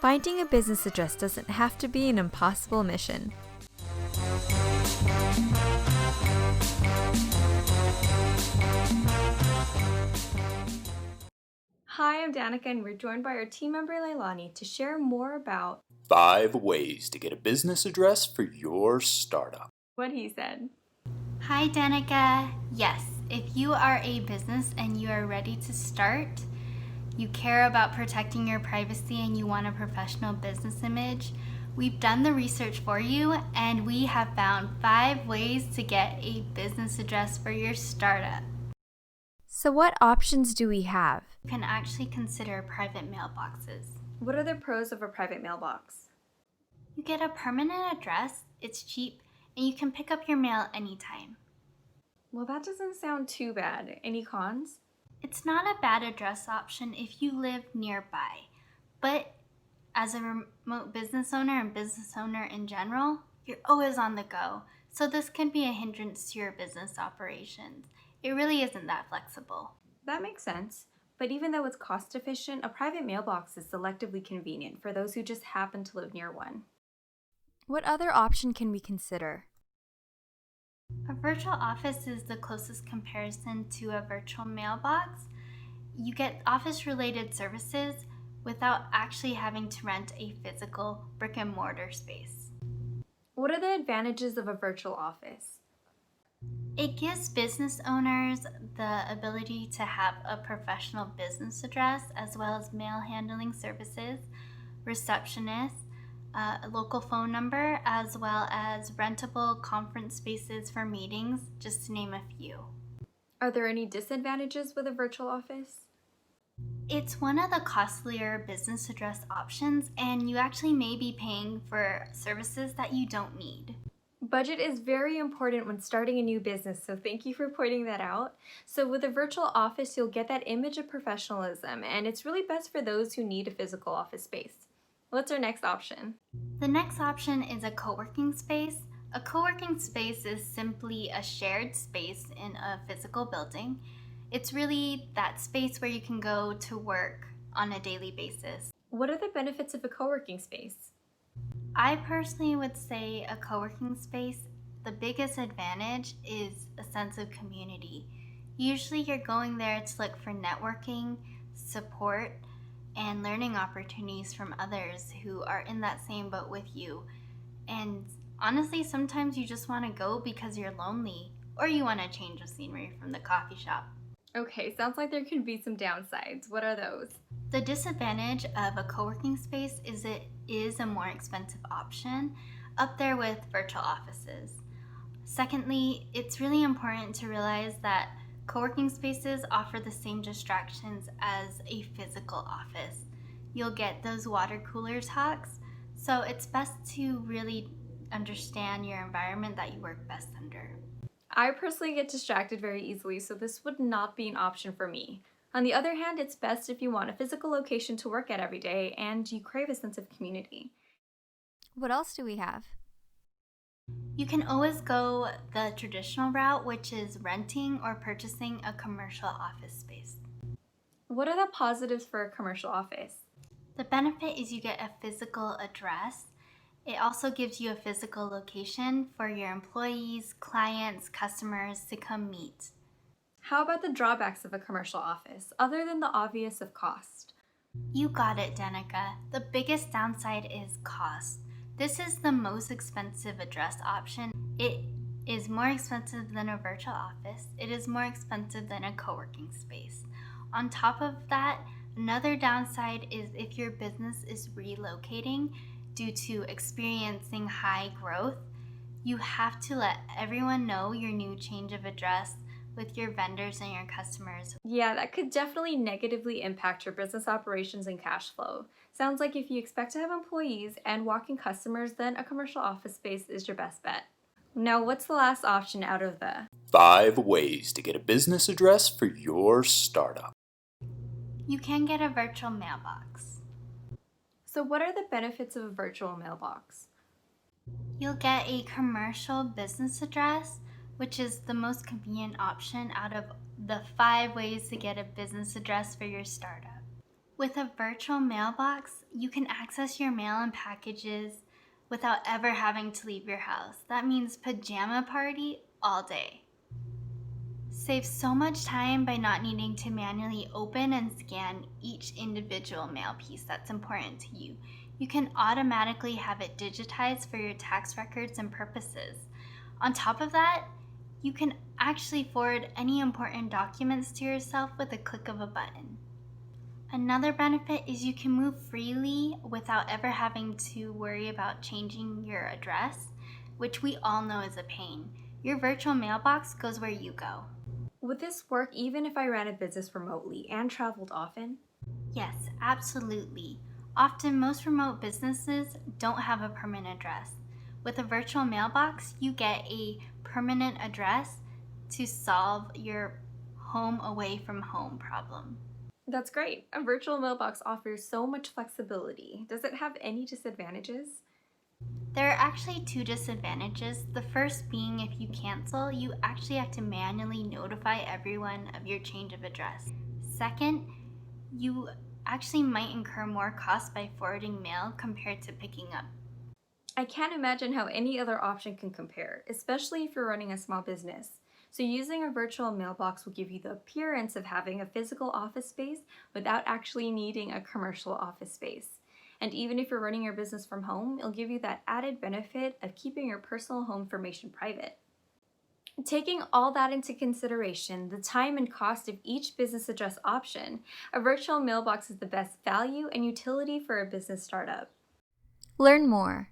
Finding a business address doesn't have to be an impossible mission. Hi, I'm Danica, and we're joined by our team member Leilani to share more about 5 ways to get a business address for your startup. what he said. Hi Danica. Yes, if you are a business and you are ready to start, you care about protecting your privacy and you want a professional business image, we've done the research for you and we have found 5 ways to get a business address for your startup. So what options do we have? You can actually consider private mailboxes. What are the pros of a private mailbox? You get a permanent address, it's cheap, and you can pick up your mail anytime. Well, that doesn't sound too bad. Any cons? It's not a bad address option if you live nearby, but as a remote business owner and business owner in general, you're always on the go, so this can be a hindrance to your business operations. It really isn't that flexible. That makes sense. But even though it's cost efficient, a private mailbox is selectively convenient for those who just happen to live near one. What other option can we consider? A virtual office is the closest comparison to a virtual mailbox. You get office-related services without actually having to rent a physical brick-and-mortar space. What are the advantages of a virtual office? It gives business owners the ability to have a professional business address as well as mail handling services, receptionists, a local phone number, as well as rentable conference spaces for meetings, just to name a few. Are there any disadvantages with a virtual office? It's one of the costlier business address options, and you actually may be paying for services that you don't need. Budget is very important when starting a new business, so thank you for pointing that out. So with a virtual office, you'll get that image of professionalism, and it's really best for those who need a physical office space. What's our next option? The next option is a co-working space. A co-working space is simply a shared space in a physical building. It's really that space where you can go to work on a daily basis. What are the benefits of a co-working space? I personally would say a co-working space, the biggest advantage is a sense of community. Usually you're going there to look for networking, support, and learning opportunities from others who are in that same boat with you. And honestly, sometimes you just want to go because you're lonely or you want to change of scenery from the coffee shop. Okay, sounds like there could be some downsides. What are those? The disadvantage of a co-working space is it is a more expensive option, up there with virtual offices. Secondly, it's really important to realize that co-working spaces offer the same distractions as a physical office. You'll get those water cooler talks, so it's best to really understand your environment that you work best under. I personally get distracted very easily, so this would not be an option for me. On the other hand, it's best if you want a physical location to work at every day and you crave a sense of community. What else do we have? You can always go the traditional route, which is renting or purchasing a commercial office space. What are the positives for a commercial office? The benefit is you get a physical address. It also gives you a physical location for your employees, clients, customers to come meet. How about the drawbacks of a commercial office, other than the obvious of cost? You got it, Danica. The biggest downside is cost. This is the most expensive address option. It is more expensive than a virtual office. It is more expensive than a co-working space. On top of that, another downside is if your business is relocating due to experiencing high growth, you have to let everyone know your new change of address with your vendors and your customers. Yeah, that could definitely negatively impact your business operations and cash flow. Sounds like if you expect to have employees and walk-in customers, then a commercial office space is your best bet. Now, what's the last option out of the 5 ways to get a business address for your startup. You can get a virtual mailbox. So what are the benefits of a virtual mailbox? You'll get a commercial business address, which is the most convenient option out of the 5 ways to get a business address for your startup. With a virtual mailbox, you can access your mail and packages without ever having to leave your house. That means pajama party all day. Save so much time by not needing to manually open and scan each individual mail piece that's important to you. You can automatically have it digitized for your tax records and purposes. On top of that, you can actually forward any important documents to yourself with a click of a button. Another benefit is you can move freely without ever having to worry about changing your address, which we all know is a pain. Your virtual mailbox goes where you go. Would this work even if I ran a business remotely and traveled often? Yes, absolutely. Often, most remote businesses don't have a permanent address. With a virtual mailbox, you get a permanent address to solve your home away from home problem. That's great. A virtual mailbox offers so much flexibility. Does it have any disadvantages? There are actually two disadvantages. The first being if you cancel, you actually have to manually notify everyone of your change of address. Second, you actually might incur more costs by forwarding mail compared to picking up. I can't imagine how any other option can compare, especially if you're running a small business. So using a virtual mailbox will give you the appearance of having a physical office space without actually needing a commercial office space. And even if you're running your business from home, it'll give you that added benefit of keeping your personal home information private. Taking all that into consideration, the time and cost of each business address option, a virtual mailbox is the best value and utility for a business startup. Learn more